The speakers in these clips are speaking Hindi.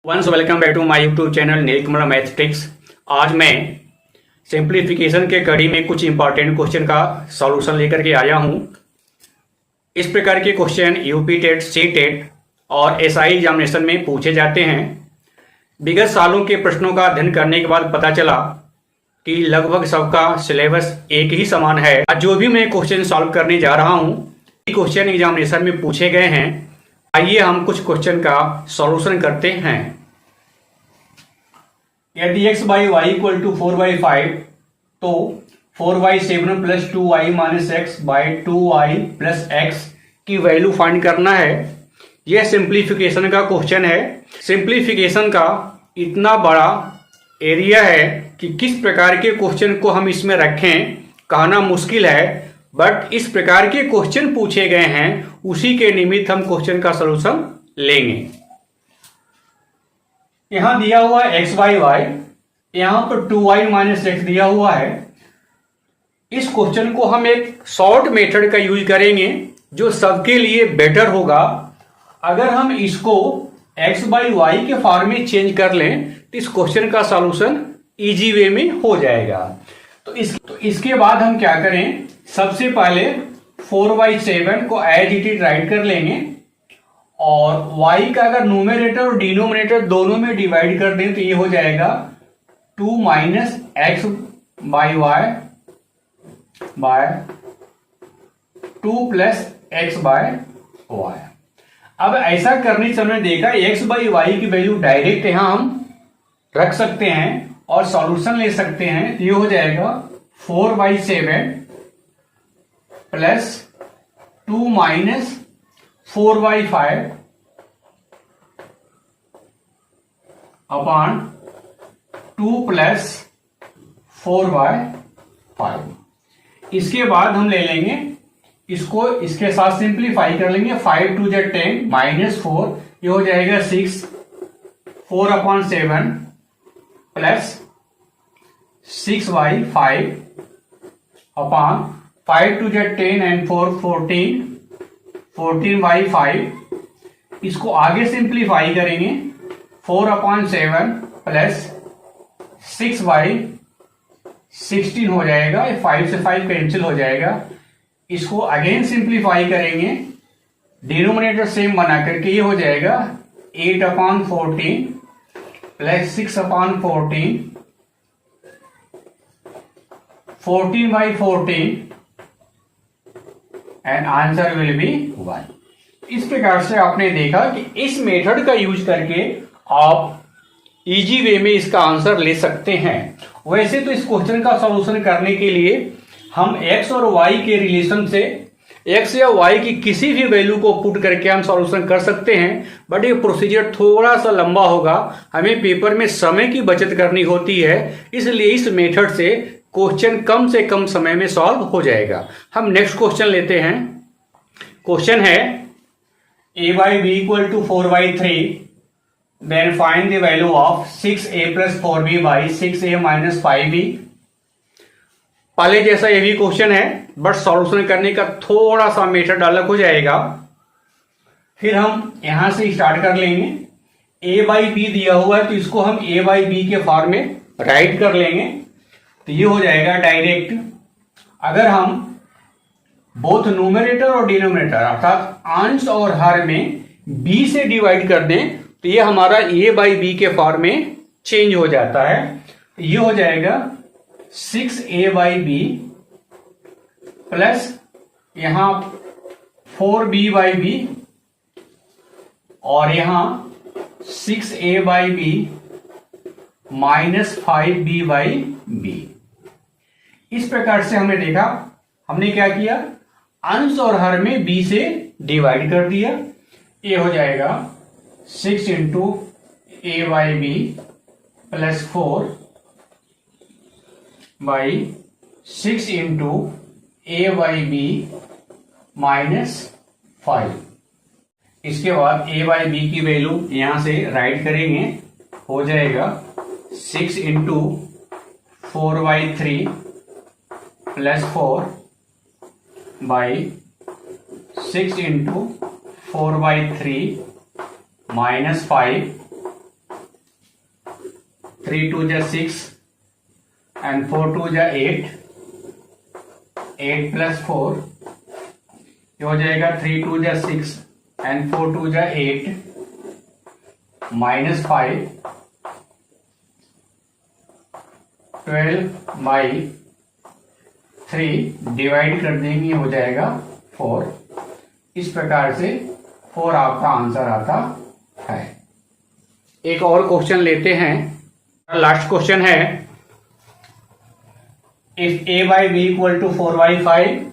Once welcome back to my YouTube channel Neel Kumar mathematics. आज मैं सिंप्लीफिकेशन के कड़ी में कुछ इंपॉर्टेंट क्वेश्चन का सॉल्यूशन लेकर के आया हूं। इस प्रकार के question UP TET, C TET और एसआई एग्जामिनेशन में पूछे जाते हैं। विगत सालों के प्रश्नों का अध्ययन करने के बाद पता चला कि लगभग सबका सिलेबस एक ही समान है। आज जो भी मैं क्वेश्चन सॉल्व करने जा रहा हूँ क्वेश्चन एग्जामिनेशन में पूछे गए हैं। आइए हम कुछ क्वेश्चन का सॉल्यूशन करते हैं। यदि x by Y equal to 4/5 तो 4/7 plus 2y minus X by 2y plus X की वैल्यू फाइंड करना है। यह सिंप्लीफिकेशन का क्वेश्चन है। सिंप्लीफिकेशन का इतना बड़ा एरिया है कि किस प्रकार के क्वेश्चन को हम इसमें रखें कहना मुश्किल है, बट इस प्रकार के क्वेश्चन पूछे गए हैं उसी के निमित्त हम क्वेश्चन का सलूशन लेंगे। यहां दिया हुआ है x बाई वाई, यहां पर 2y माइनस एक्स दिया हुआ है। इस क्वेश्चन को हम एक शॉर्ट मेथड का यूज करेंगे जो सबके लिए बेटर होगा। अगर हम इसको x बाई वाई के फॉर्म में चेंज कर लें तो इस क्वेश्चन का सॉल्यूशन इजी वे में हो जाएगा। तो इसके बाद हम क्या करें, सबसे पहले 4/7 को एज इट इज राइट कर लेंगे और y का अगर न्यूमरेटर और डिनोमिनेटर दोनों में डिवाइड कर दें तो ये हो जाएगा 2 minus X by Y by 2 plus X by Y. अब ऐसा करने से हमने देखा x बाई वाई की वैल्यू डायरेक्ट यहां हम रख सकते हैं और सॉल्यूशन ले सकते हैं। ये हो जाएगा 4/7 प्लस 2 माइनस 4/5 अपॉन 2 प्लस 4/5। इसके बाद हम ले लेंगे इसको, इसके साथ सिंप्लीफाई कर लेंगे। 5 2 जा 10 माइनस 4, ये हो जाएगा 6। 4/7 प्लस 6/5 अपॉन 5 2 जा 10 एंड 4 14, 14/5। इसको आगे सिंप्लीफाई करेंगे। 4/7 प्लस 6/16 हो जाएगा, 5 से 5 कैंसिल हो जाएगा। इसको अगेन सिंप्लीफाई करेंगे, डिनोमिनेटर सेम बना करके ये हो जाएगा 8/14 plus 6/14, 14/14 and answer will be 1। इस प्रकार से आपने देखा कि इस मेथड का यूज करके आप इजी वे में इसका आंसर ले सकते हैं। वैसे तो इस क्वेश्चन का सॉल्यूशन करने के लिए हम x और y के रिलेशन से x या y की किसी भी वैल्यू को पुट करके हम सॉल्यूशन कर सकते हैं, बट ये प्रोसीजर थोड़ा सा लंबा होगा। हमें पेपर में समय की बचत करनी होती है, इसलिए इस मेथड से क्वेश्चन कम से कम समय में सॉल्व हो जाएगा। हम नेक्स्ट क्वेश्चन लेते हैं। क्वेश्चन है a by B equal to 4/3 then find the value of 6a plus 4b by 6a minus 5b। पहले जैसा ये भी क्वेश्चन है, बट सॉल्यूशन करने का थोड़ा सा मेथड अलग हो जाएगा। फिर हम यहां से स्टार्ट कर लेंगे। a बाई बी दिया हुआ है तो इसको हम a बाई बी के फॉर्म में राइट कर लेंगे, तो ये हो जाएगा डायरेक्ट। अगर हम बोथ न्यूमरेटर और डिनोमिनेटर अर्थात अंश और हर में b से डिवाइड कर दें तो ये हमारा a बाई बी के फॉर्म में चेंज हो जाता है। ये हो जाएगा 6a बाई बी प्लस यहां 4b बाई बी और यहां 6a by B minus 5b by B. इस प्रकार से हमने देखा, हमने क्या किया, अंश और हर में b से डिवाइड कर दिया। ये हो जाएगा 6 into a by B plus 4 by 6 into a by B minus 5। इसके बाद a बाई बी की वैल्यू यहां से राइट करेंगे, हो जाएगा 6 इंटू 4/3 प्लस 4 बाई 6 इंटू 4/3 -5 3 2 जा 6 एंड 4 2 जा 8, 8 प्लस 4 ये हो जाएगा 3 2 जा 6 एंड 4 2 जा 8 माइनस 5, 12 बाई 3 डिवाइड कर देंगे, हो जाएगा 4। इस प्रकार से 4 आपका आंसर आता है। एक और क्वेश्चन लेते हैं, लास्ट क्वेश्चन है, if a by b equal to 4/5,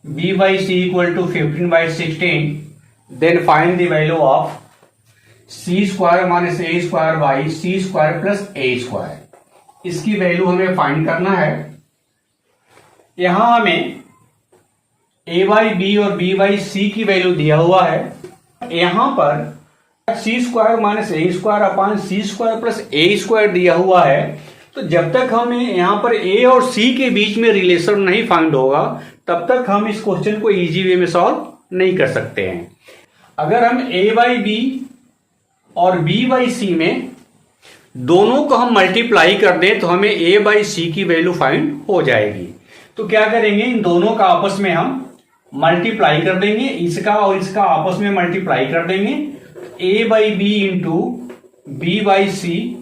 b by c equal to 15/16, then find the value of c square minus a square by c square plus a square. इसकी वैल्यू हमें फाइंड करना है। यहां हमें a बाई बी और b बाई सी की वैल्यू दिया हुआ है। यहां पर C square minus A square upon C square plus A square दिया हुआ है। तो जब तक हमें यहां पर a और c के बीच में रिलेशन नहीं फाइंड होगा तब तक हम इस क्वेश्चन को इजी वे में सॉल्व नहीं कर सकते हैं। अगर हम a बाई बी और b बाई सी में दोनों को हम मल्टीप्लाई कर दें तो हमें a बाई सी की वैल्यू फाइंड हो जाएगी। तो क्या करेंगे, इन दोनों का आपस में हम मल्टीप्लाई कर देंगे, इसका और इसका आपस में मल्टीप्लाई कर देंगे। a by B into B by C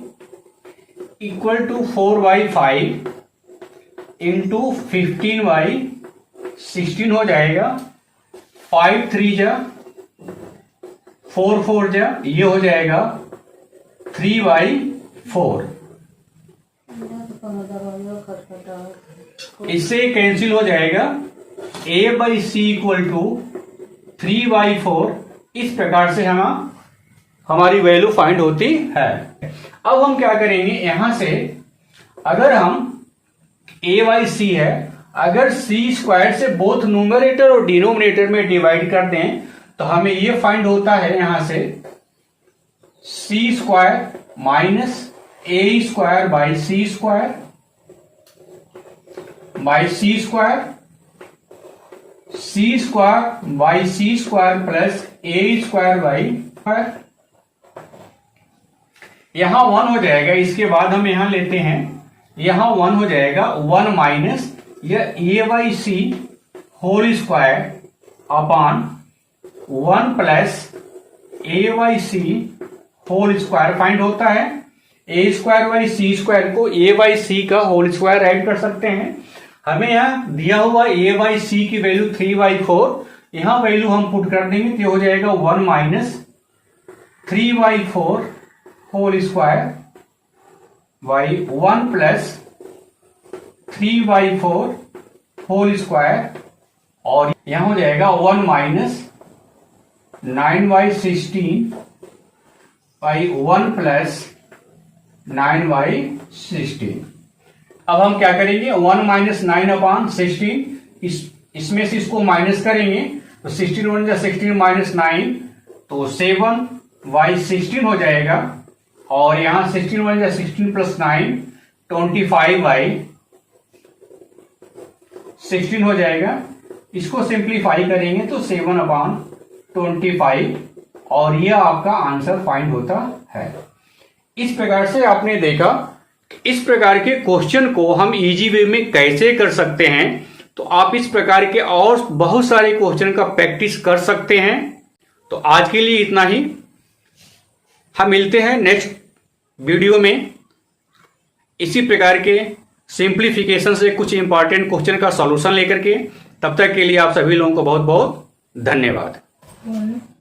equal to 4/5 into 15/16 हो जाएगा। 5 3 जा 4 4 जा, ये हो जाएगा 3/4। इससे कैंसिल हो जाएगा। a by C equal to 3/4। इस प्रकार से हमारी वैल्यू फाइंड होती है। अब हम क्या करेंगे, यहां से अगर हम a बाई सी है, अगर c स्क्वायर से बोथ न्यूमरेटर और डिनोमिनेटर में डिवाइड कर दें तो हमें ये फाइंड होता है यहां से c square minus a square by C square by C square, C square by C square plus A square by square. यहां 1 हो जाएगा। इसके बाद हम यहां लेते हैं, यहां 1 हो जाएगा। 1 माइनस यह A by C whole square upon 1 plus A by C whole square find होता है। A square by C square को ए बाई सी का होल स्क्वायर ऐड कर सकते हैं। हमें यहां दिया हुआ a बाई सी की वैल्यू 3/4, यहां वैल्यू हम पुट कर देंगे तो हो जाएगा 1 minus 3/4 whole square by 1 plus 3/4 whole square, और यहां हो जाएगा 1 माइनस 9/16 बाई 1 प्लस 9/16। अब हम क्या करेंगे, 1 माइनस 9/16, इसमें से इसको माइनस करेंगे तो 16 1 जा 16 माइनस 9 तो 7/16 हो जाएगा। और यहां 16 1 जा 16 प्लस 9 25/16 हो जाएगा। इसको सिंप्लीफाई करेंगे तो 7/25 और यह आपका आंसर फाइंड होता है। इस प्रकार से आपने देखा इस प्रकार के क्वेश्चन को हम इजी वे में कैसे कर सकते हैं। तो आप इस प्रकार के और बहुत सारे क्वेश्चन का प्रैक्टिस कर सकते हैं। तो आज के लिए इतना ही। हम मिलते हैं नेक्स्ट वीडियो में इसी प्रकार के सिंप्लीफिकेशन से कुछ इंपॉर्टेंट क्वेश्चन का सॉल्यूशन लेकर के। तब तक के लिए आप सभी लोगों को बहुत बहुत धन्यवाद।